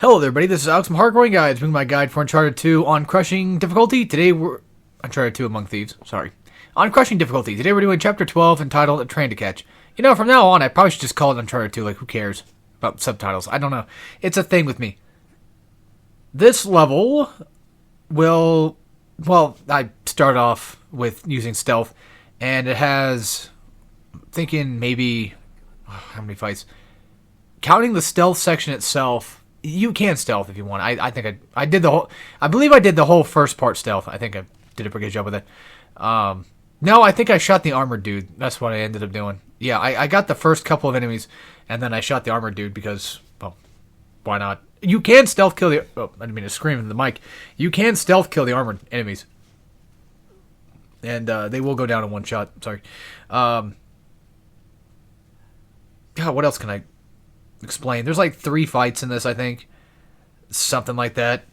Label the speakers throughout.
Speaker 1: Hello there, everybody. This is Alex from Hardcore Guides, bringing my guide for Uncharted 2 on crushing difficulty. Today we're Uncharted 2 Among Thieves. Sorry, on crushing difficulty. Today we're doing Chapter 12 entitled "A Train to Catch." You know, from now on, I probably should just call it Uncharted 2. Like, who cares about subtitles? I don't know. It's a thing with me. This level will, well, I start off with using stealth, and it has, thinking maybe, how many fights? Counting the stealth section itself. You can stealth if you want. I think I did the whole. I believe I did the whole first part stealth. I think I did a pretty good job with it. No, I think I shot the armored dude. That's what I ended up doing. Yeah, I got the first couple of enemies, and then I shot the armored dude because, well, why not? You can stealth kill the. Oh, I didn't mean to scream in the mic. You can stealth kill the armored enemies, and they will go down in one shot. Sorry. God, what else can I explain? There's like 3 fights in this, I think. Something like that.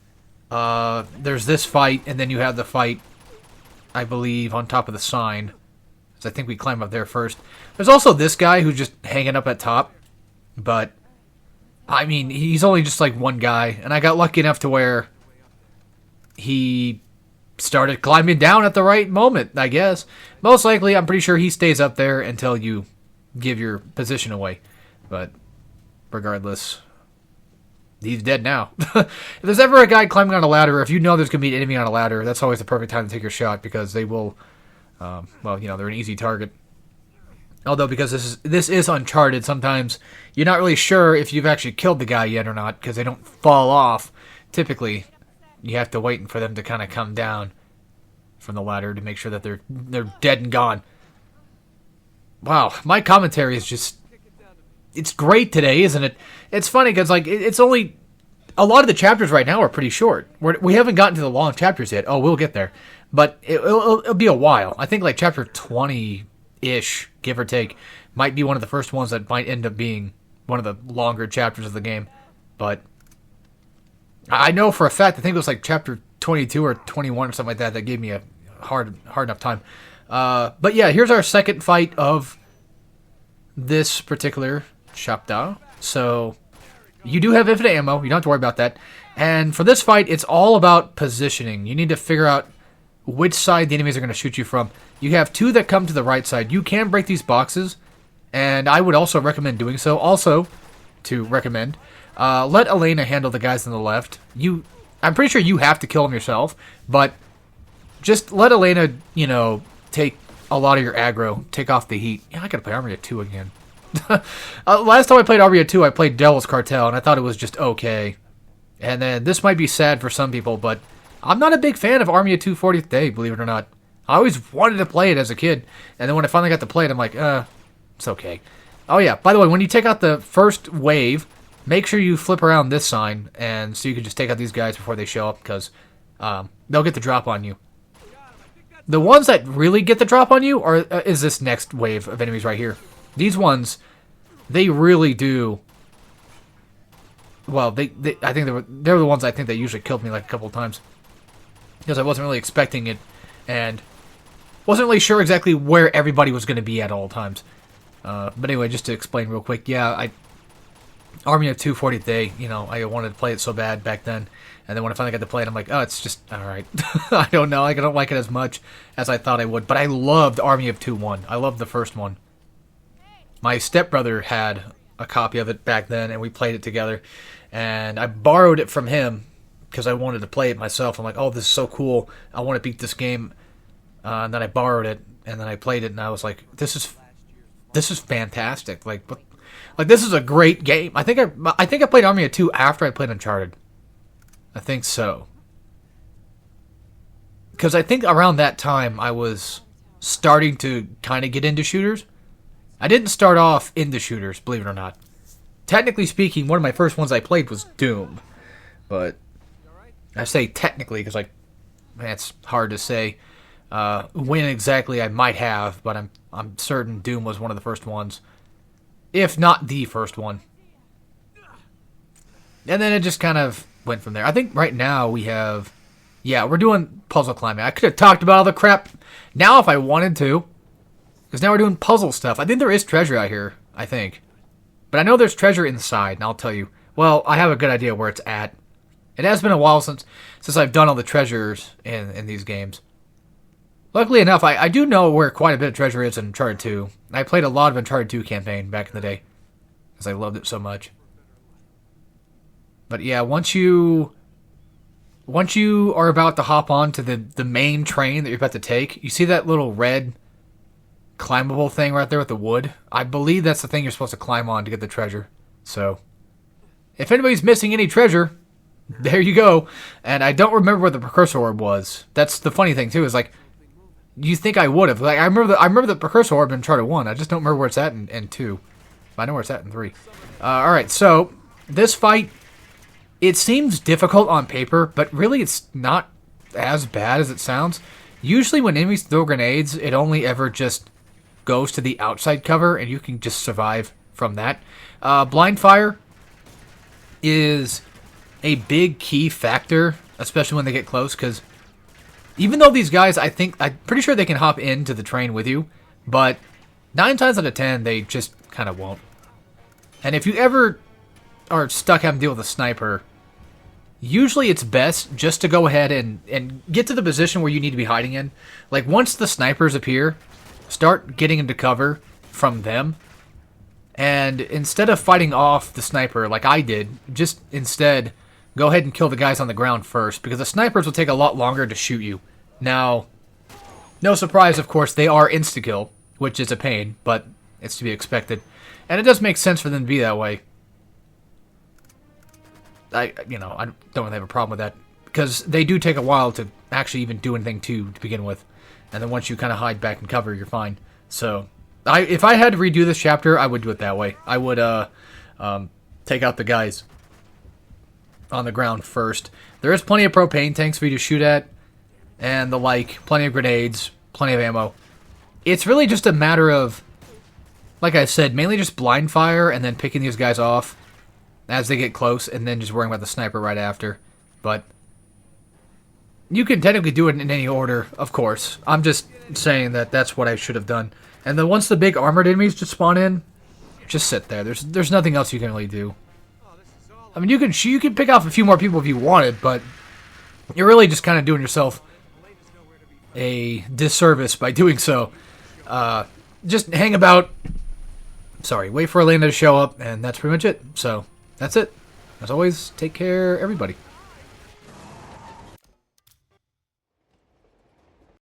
Speaker 1: There's this fight, and then you have the fight, I believe, on top of the sign. So I think we climb up there first. There's also this guy who's just hanging up at top. But, I mean, he's only just like one guy. And I got lucky enough to where he started climbing down at the right moment, I guess. Most likely, I'm pretty sure he stays up there until you give your position away. But regardless, he's dead now. If there's ever a guy climbing on a ladder, if you know there's going to be an enemy on a ladder, that's always the perfect time to take your shot, because they will, well, you know, they're an easy target. Although, because this is Uncharted, sometimes you're not really sure if you've actually killed the guy yet or not, because they don't fall off. Typically, you have to wait for them to kind of come down from the ladder to make sure that they're dead and gone. Wow, my commentary is just... It's great today, isn't it? It's funny because, like, it's only... A lot of the chapters right now are pretty short. We haven't gotten to the long chapters yet. Oh, we'll get there. But it'll be a while. I think, like, chapter 20-ish, give or take, might be one of the first ones that might end up being one of the longer chapters of the game. But I know for a fact, I think it was, like, chapter 22 or 21 or something like that that gave me a hard enough time. But, yeah, here's our second fight of this particular chapter. So you do have infinite ammo. You don't have to worry about that. And for this fight, it's all about positioning. You need to figure out which side the enemies are going to shoot you from. You have 2 that come to the right side. You can break these boxes, and I would also recommend doing so. Also, to recommend, let Elena handle the guys on the left. I'm pretty sure you have to kill them yourself, but just let Elena, you know, take a lot of your aggro, take off the heat. Yeah, I gotta play Army 2 again. Last time I played Army 2, I played Devil's Cartel, and I thought it was just okay. And then this might be sad for some people, but I'm not a big fan of Army 2 40th Day, believe it or not. I always wanted to play it as a kid, and then when I finally got to play it, I'm like, it's okay. Oh yeah, by the way, when you take out the first wave, make sure you flip around this sign, and so you can just take out these guys before they show up, because they'll get the drop on you. The ones that really get the drop on you is this next wave of enemies right here. These ones, they really do. Well, I think they're the ones I think that usually killed me like a couple of times, because I wasn't really expecting it, and wasn't really sure exactly where everybody was going to be at all times. But anyway, just to explain real quick, yeah, Army of 2 40th Day, you know, I wanted to play it so bad back then. And then when I finally got to play it, I'm like, oh, it's just, alright. I don't know, like, I don't like it as much as I thought I would. But I loved Army of 2-1. I loved the first one. My stepbrother had a copy of it back then, and we played it together. And I borrowed it from him, because I wanted to play it myself. I'm like, oh, this is so cool. I want to beat this game. And then I borrowed it, and then I played it, and I was like, this is fantastic. Like, this is a great game. I think I played Army of 2 after I played Uncharted. I think so. Because I think around that time I was starting to kind of get into shooters. I didn't start off into shooters, believe it or not. Technically speaking, one of my first ones I played was Doom. But I say technically because, like, man, it's hard to say when exactly I might have, but I'm certain Doom was one of the first ones. If not the first one. And then it just kind of went from there. I think right now we have... Yeah, we're doing puzzle climbing. I could have talked about all the crap now if I wanted to. Because now we're doing puzzle stuff. I think there is treasure out here, I think. But I know there's treasure inside, and I'll tell you Well, I have a good idea where it's at. It has been a while since I've done all the treasures in these games. Luckily enough, I do know where quite a bit of treasure is in Uncharted 2. I played a lot of Uncharted 2 campaign back in the day, because I loved it so much. But yeah, once you are about to hop on to the main train that you're about to take, you see that little red climbable thing right there with the wood? I believe that's the thing you're supposed to climb on to get the treasure. So, if anybody's missing any treasure, there you go. And I don't remember where the precursor orb was. That's the funny thing too, is like, you think I would have. Like, I remember the precursor orb in Uncharted 1. I just don't remember where it's at in 2. I know where it's at in 3. Alright, so, this fight, it seems difficult on paper, but really it's not as bad as it sounds. Usually when enemies throw grenades, it only ever just goes to the outside cover, and you can just survive from that. Blind fire is a big key factor, especially when they get close, because even though these guys, I'm pretty sure they can hop into the train with you, but 9 times out of 10, they just kind of won't. And if you ever are stuck having to deal with a sniper, usually it's best just to go ahead and get to the position where you need to be hiding in. Like, once the snipers appear, start getting into cover from them. And instead of fighting off the sniper like I did, just instead go ahead and kill the guys on the ground first, because the snipers will take a lot longer to shoot you. Now, no surprise, of course, they are insta-kill, which is a pain, but it's to be expected. And it does make sense for them to be that way. I don't really have a problem with that, because they do take a while to actually even do anything to begin with. And then once you kind of hide back and cover, you're fine. So, if I had to redo this chapter, I would do it that way. I would take out the guys on the ground first. There is plenty of propane tanks for you to shoot at, and the like, plenty of grenades, plenty of ammo. It's really just a matter of, like I said, mainly just blind fire, and then picking these guys off as they get close, and then just worrying about the sniper right after. But you can technically do it in any order, of course. I'm just saying that that's what I should have done. And then once the big armored enemies just spawn in, just sit there. There's nothing else you can really do. I mean, you can pick off a few more people if you wanted, but you're really just kind of doing yourself a disservice by doing so. Just hang about. Wait for Elena to show up, and that's pretty much it. So, that's it. As always, take care, everybody.